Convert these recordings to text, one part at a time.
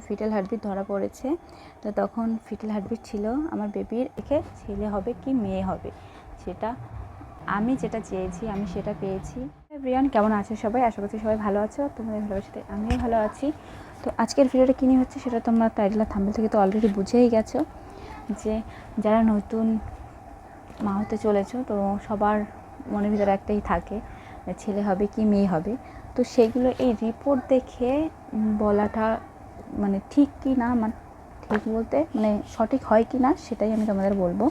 Fetal heartbeat ধরা পড়েছে। তো তখন ফিটাল হার্টবিট ছিল আমার বেবির একে ছেলে হবে কি মেয়ে হবে, সেটা আমি যেটা চেয়েছি আমি সেটা পেয়েছি। ব্রিয়ান, কেমন আছো সবাই? আশা করছি সবাই ভালো আছো, তোমাদের ভালোবাসাতে আমিও ভালো আছি। তো আজকের ভিডিওটা কী নিয়ে হচ্ছে সেটা তোমরা টাইটেল আর থাম্বনেল থেকে তো অলরেডি বুঝেই গেছো, যে যারা নতুন মা হতে চলেছো তো সবার মনের ভিতরে একটাই থাকে, ছেলে হবে কি মেয়ে হবে। তো সেগুলো এই রিপোর্ট দেখে বলাটা মানে ঠিক কি না, মানে ঠিক বলতে মানে সঠিক হয় কি না সেটাই আমি তোমাদের বলবো।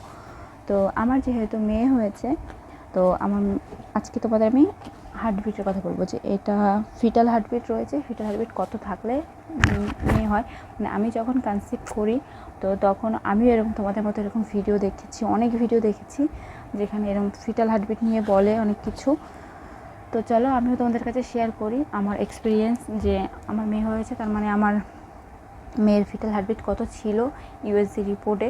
তো আমার যেহেতু মেয়ে হয়েছে, তো আমার আজকে তোমাদের আমি হার্টবিটের কথা বলবো, যে এটা ফিটাল হার্টবিট রয়েছে। ফিটাল হার্টবিট কত থাকলে মেয়ে হয়, মানে আমি যখন কনসিভ করি তো তখন আমিও এরকম তোমাদের মতো এরকম ভিডিও দেখেছি, অনেক ভিডিও দেখেছি যেখানে এরকম ফিটাল হার্টবিট নিয়ে বলে অনেক কিছু। তো চলো আমিও তোমাদের কাছে শেয়ার করি আমার এক্সপিরিয়েন্স, যে আমার মেয়ে হয়েছে তার মানে আমার মেয়ের ফিটাল হার্টবিট কত ছিল ইউএসজি রিপোর্টে।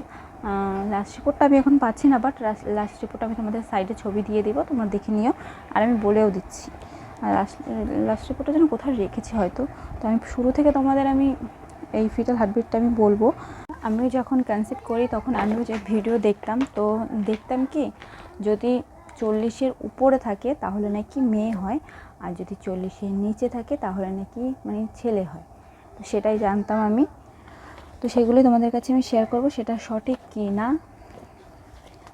লাস্ট রিপোর্টটা আমি এখন পাচ্ছি না, বাট লাস্ট রিপোর্টটা আমি তোমাদের সাইডে ছবি দিয়ে দেবো, তোমরা দেখে নিও। আর আমি বলেও দিচ্ছি, আর লাস্ট রিপোর্টটা যেন কোথাও রেখেছি হয়তো। তো আমি শুরু থেকে তোমাদের আমি এই ফিটাল হার্টবিটটা আমি বলবো। আমি যখন কনসিভ করি তখন আমিও যে ভিডিও দেখতাম, তো দেখতাম কি যদি 40-এর উপরে থাকে তাহলে নাকি মেয়ে হয়, আর যদি 40-এর নিচে থাকে তাহলে নাকি মানে ছেলে হয়। তো সেটাই জানতাম আমি, তো সেগুলোই তোমাদের কাছে আমি শেয়ার করব, সেটা সঠিক কি না।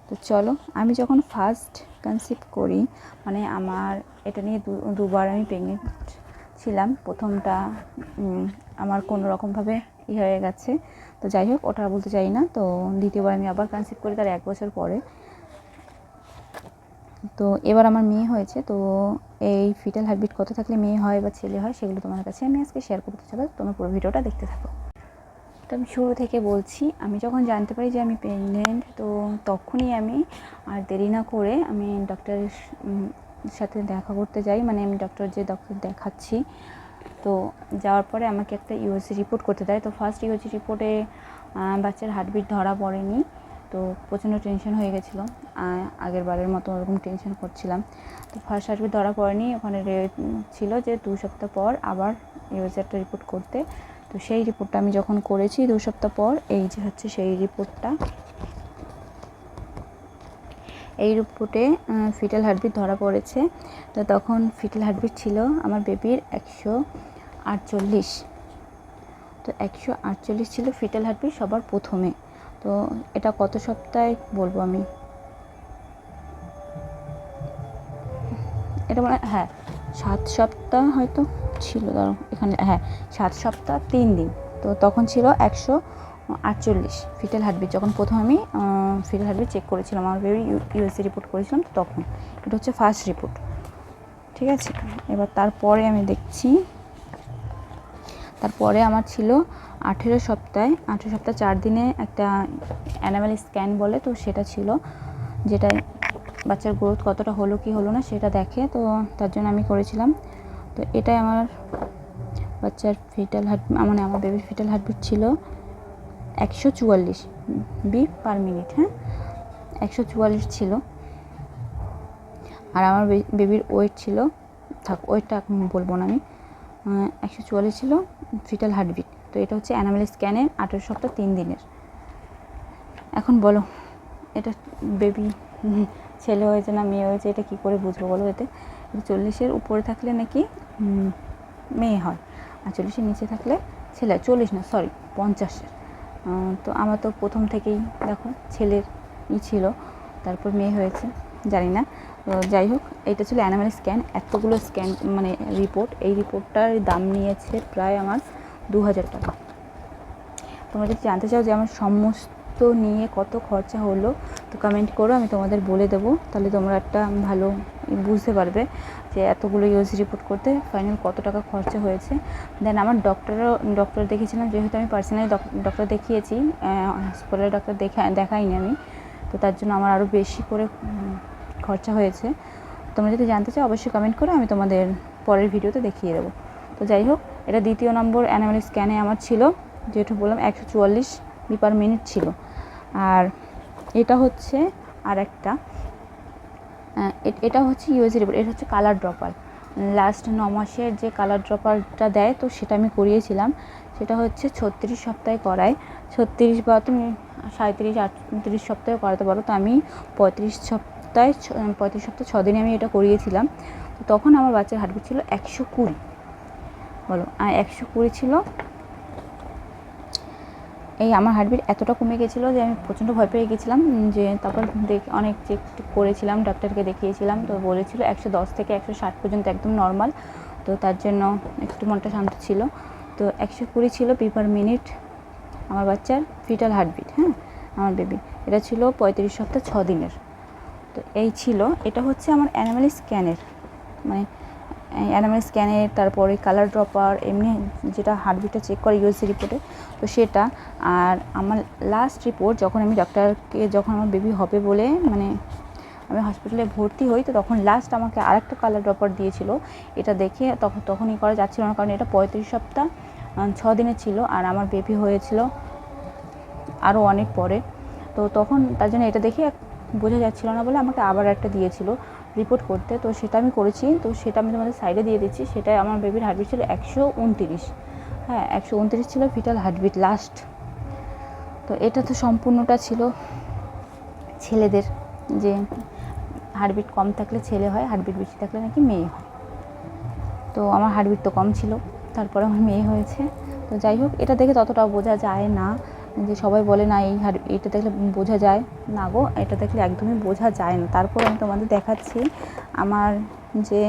তো চলো, আমি যখন ফার্স্ট কনসিভ করি, মানে আমার এটা নিয়ে দুবার আমি প্রেগনেন্ট ছিলাম। প্রথমটা আমার কোনো রকমভাবে হয়ে গেছে, তো যাই হোক ওটা বলতে চাই না। তো দ্বিতীয়বার আমি আবার কনসিভ করি তার 1 বছর পরে। তো এবার আমার মেয়ে হয়েছে। তো এই ফিটাল হার্টবিট কত থাকলে মেয়ে হয় বা ছেলে হয় সেগুলো তোমার কাছে আমি আজকে শেয়ার করতে চাই, তোমরা পুরো ভিডিওটা দেখতে থাকো। তো আমি শুরু থেকে বলছি, আমি যখন জানতে পারি যে আমি প্রেগনেন্ট, তো তখনই আমি আর দেরি না করে আমি ডক্টরের সাথে দেখা করতে যাই, মানে আমি ডক্টর দেখাচ্ছি। তো যাওয়ার পরে আমাকে একটা ইউএসজি রিপোর্ট করতে দেয়। তো ফার্স্ট ইউএসজি রিপোর্টে বাচ্চার হার্টবিট ধরা পড়েনি, তো প্রচণ্ড টেনশন হয়ে গেছিলো, আগের বারের মতো ওরকম টেনশন করছিলাম। তো ফার্স্ট হার্টবিট ধরা পড়েনি, ওখানে ছিল যে 2 সপ্তাহ পর আবার ইউএসজি একটা রিপোর্ট করতে। তো সেই রিপোর্টটা আমি যখন করেছি 2 সপ্তাহ পর, এই যে হচ্ছে সেই রিপোর্টটা। এই রিপোর্টে ফিটাল হার্টবিট ধরা পড়েছে। তো তখন ফিটাল হার্টবিট ছিল আমার বেবির 148। তো 148 ছিল ফিটাল হার্টবিট সবার প্রথমে। তো এটা কত সপ্তাহে বলবো আমি, এটা মানে 7 সপ্তাহ হয়তো ছিল, ধরো এখানে 7 সপ্তাহ 3 দিন। তো তখন ছিল 148 ফিটাল হার্টবিট, যখন প্রথম আমি ফিটাল হার্টবিট চেক করেছিলাম, আমার বেবি ইউএসজি রিপোর্ট করেছিলাম। তো তখন এটা হচ্ছে ফার্স্ট রিপোর্ট, ঠিক আছে। এবার তারপরে আমি দেখছি, তারপরে আমার ছিল 18 সপ্তাহে 4 দিনে একটা অ্যানিমাল স্ক্যান বলে, তো সেটা ছিল, যেটা বাচ্চার গ্রোথ কতটা হলো কি হলো না সেটা দেখে। তো তার জন্য আমি করেছিলাম। তো এটাই আমার বাচ্চার ফিটাল হার্ট, মানে আমার বেবির ফিটাল হার্টবিট ছিল 144 বিট পার মিনিট। 144 ছিল। আর আমার বেবির ওয়েট ছিল, ওয়েটটা এখন বলবো না আমি, 144 ছিল ফিটাল হার্টবিট। তো এটা হচ্ছে অ্যানিমাল স্ক্যানের 18 সপ্তাহ 3 দিনের। এখন বলো এটা বেবি ছেলে হয়েছে না মেয়ে হয়েছে, এটা কি করে বুঝবো বলো? এতে 40-এর উপরে থাকলে নাকি মেয়ে হয়, আর 40-এর নিচে থাকলে ছেলে। 40 না, সরি 50-এর। তো আমার তো প্রথম থেকেই দেখো ছেলের ছিল, তারপর মেয়ে হয়েছে, জানি না। তো যাই হোক, এটা ছিল অ্যানিমাল স্ক্যান। এতগুলো স্ক্যান মানে রিপোর্ট, এই রিপোর্টটার দাম নিয়েছে প্রায় আমার 2000 টাকা। তোমরা যদি জানতে চাও যে আমার সমস্ত নিয়ে কত খরচা হলো, তো কমেন্ট করো, আমি তোমাদের বলে দেবো। তাহলে তোমরা একটা ভালো বুঝতে পারবে যে এতগুলো ইউএসজি রিপোর্ট করতে ফাইনাল কত টাকা খরচা হয়েছে। দেন আমার ডক্টর দেখেছিলাম, যেহেতু আমি পার্সোনালি ডক্টর দেখিয়েছি, হসপিটালের ডক্টর দেখাইনি আমি, তো তার জন্য আমার আরও বেশি করে খরচা হয়েছে। তোমরা যদি জানতে চাও অবশ্যই কমেন্ট করো, আমি তোমাদের পরের ভিডিওতে দেখিয়ে দেবো। তো যাই হোক, এটা দ্বিতীয় নম্বর অ্যানিমাল স্ক্যানে আমার ছিল, যেটা বললাম 144 বি পার মিনিট ছিল। আর এটা হচ্ছে আর একটা, এটা হচ্ছে ইউএসজি রিপোর্ট। এটা হচ্ছে কালার ড্রপার, লাস্ট 9 মাসের যে কালার ড্রপারটা দেয়, তো সেটা আমি করিয়েছিলাম। সেটা হচ্ছে 36 সপ্তাহে করায়। 36 বা তুমি 37 38 সপ্তাহে করাতে পারো। তো আমি 35 সপ্তাহে 6 দিনে আমি এটা করিয়েছিলাম। তো তখন আমার বাচ্চার হার্টবিট ছিল 120। বলো 120 ছিল। এই আমার হার্টবিট এতটা কমে গেছিলো যে আমি প্রচণ্ড ভয় পেয়ে গেছিলাম। যে তারপর অনেক চেক করেছিলাম, ডাক্তারকে দেখিয়েছিলাম। তো বলেছিল 110 থেকে 160 পর্যন্ত একদম নর্মাল। তো তার জন্য একটু মনটা শান্ত ছিল। তো 120 ছিল পার মিনিট আমার বাচ্চার ফিটাল হার্টবিট। হ্যাঁ, আমার বেবি এটা ছিল 35 সপ্তাহ 6 দিনের। তো এই ছিল, এটা হচ্ছে আমার অ্যানিমাল স্ক্যানের, মানে অ্যানিমাল স্ক্যানের, তারপরে কালার ড্রপার, এমনি যেটা হার্টবিটটা চেক করে ইউএসজি রিপোর্টে, তো সেটা। আর আমার লাস্ট রিপোর্ট যখন আমি ডক্টরকে, যখন আমার বেবি হবে বলে মানে আমি হসপিটালে ভর্তি হই, তো তখন লাস্ট আমাকে আরেকটা কালার ড্রপার দিয়েছিল। এটা দেখে তখনই করা যাচ্ছিল না, কারণ এটা 35 সপ্তাহ 6 দিনের ছিল, আর আমার বেবি হয়েছিল আরও অনেক পরে। তো তখন তার জন্য এটা দেখে বোঝা যাচ্ছিল না বলে আমাকে আবার একটা দিয়েছিল রিপোর্ট করতে। তো সেটা আমি করেছি, তো সেটা আমি তোমাদের সাইডে দিয়ে দিচ্ছি। সেটা আমার বেবির হার্টবিট ছিল 129। হ্যাঁ, 129 ছিল ফিটাল হার্টবিট লাস্ট। তো এটা তো সম্পূর্ণটা ছিল ছেলেদের, যে হার্টবিট কম থাকলে ছেলে হয়, হার্টবিট বেশি থাকলে নাকি মেয়ে হয়। তো আমার হার্টবিট তো কম ছিল, তারপরে আমার মেয়ে হয়েছে। তো যাই হোক, এটা দেখে ততটাও বোঝা যায় না, যে সবাই বলে না এটা দেখলে বোঝা যায় না গো, এটা দেখলে একদমই বোঝা যায় না। তারপর আমি তোমাদের দেখাচ্ছি আমার যে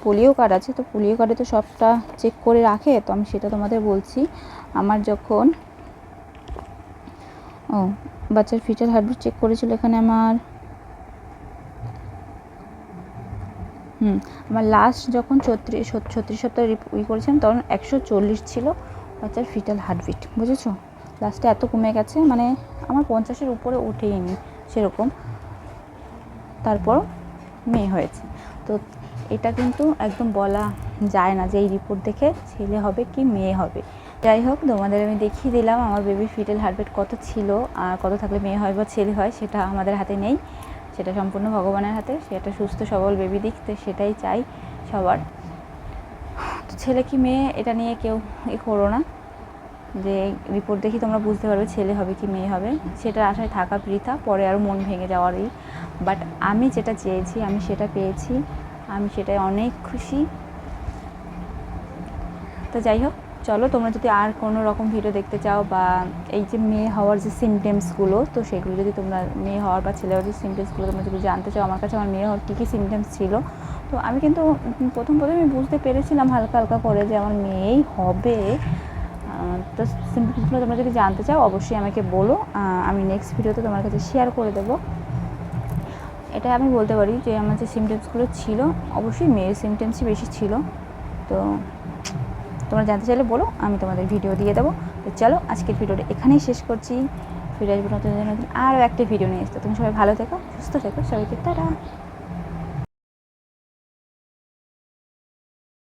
পোলিও কার্ড আছে। তো পোলিও কার্ডে তো সবটা চেক করে রাখে, তো আমি সেটা তোমাদের বলছি। আমার যখন বাচ্চার ফিটাল হার্টবিট চেক করেছিল, এখানে আমার আমার লাস্ট যখন 36 সপ্তাহে করেছিলাম, তখন 140 ছিল বাচ্চার ফিটাল হার্টবিট। বুঝেছো, লাস্টে এত কমে গেছে, মানে আমার 50-এর উপরে ওঠেইনি সেরকম। তারপর মেয়ে হয়েছে। তো এটা কিন্তু একদম বলা যায় না যে এই রিপোর্ট দেখে ছেলে হবে কি মেয়ে হবে। যাই হোক, তোমাদের আমি দেখিয়ে দিলাম আমার বেবির ফিটাল হার্টবিট কত ছিল, আর কত থাকলে মেয়ে হয় বা ছেলে হয় সেটা আমাদের হাতে নেই, সেটা সম্পূর্ণ ভগবানের হাতে। সেটা সুস্থ সবল বেবি দিক, সেটাই চাই সবার। তো ছেলে কি মেয়ে এটা নিয়ে কেউ করো না, যে রিপোর্ট দেখি তোমরা বুঝতে পারবে ছেলে হবে কি মেয়ে হবে, সেটার আশায় থাকা বৃথা, পরে আরও মন ভেঙে যাওয়ারই। বাট আমি যেটা চেয়েছি আমি সেটা পেয়েছি, আমি সেটাই অনেক খুশি। তো যাই হোক, চলো, তোমরা যদি আর কোনো রকম ভিডিও দেখতে চাও, বা এই যে মেয়ে হওয়ার যে সিমটমসগুলো, তো সেগুলো যদি তোমরা মেয়ে হওয়ার বা ছেলে হওয়ার যে সিমটমসগুলো তোমরা যদি জানতে চাও আমার কাছে, আমার মেয়ে হওয়ার কী কী সিমটমস ছিল, তো আমি কিন্তু প্রথমে আমি বুঝতে পেরেছিলাম হালকা হালকা করে যে আমার মেয়েই হবে। তো সিমটমসগুলো তোমরা যদি জানতে চাও অবশ্যই আমাকে বলো, আমি নেক্সট ভিডিওতে তোমার কাছে শেয়ার করে দেবো। এটা আমি বলতে পারি যে আমার যে সিমটমসগুলো ছিল, অবশ্যই মেয়ের সিমটমসই বেশি ছিল। তো তোমরা জানতে চাইলে বলো, আমি তোমাদের ভিডিও দিয়ে দেবো। তো চলো, আজকের ভিডিওটা এখানেই শেষ করছি। ফিরে আসবো নতুন আরও একটা ভিডিও নিয়ে আসতে। তুমি সবাই ভালো থেকো, সুস্থ থেকো, সবাইকে টাটা।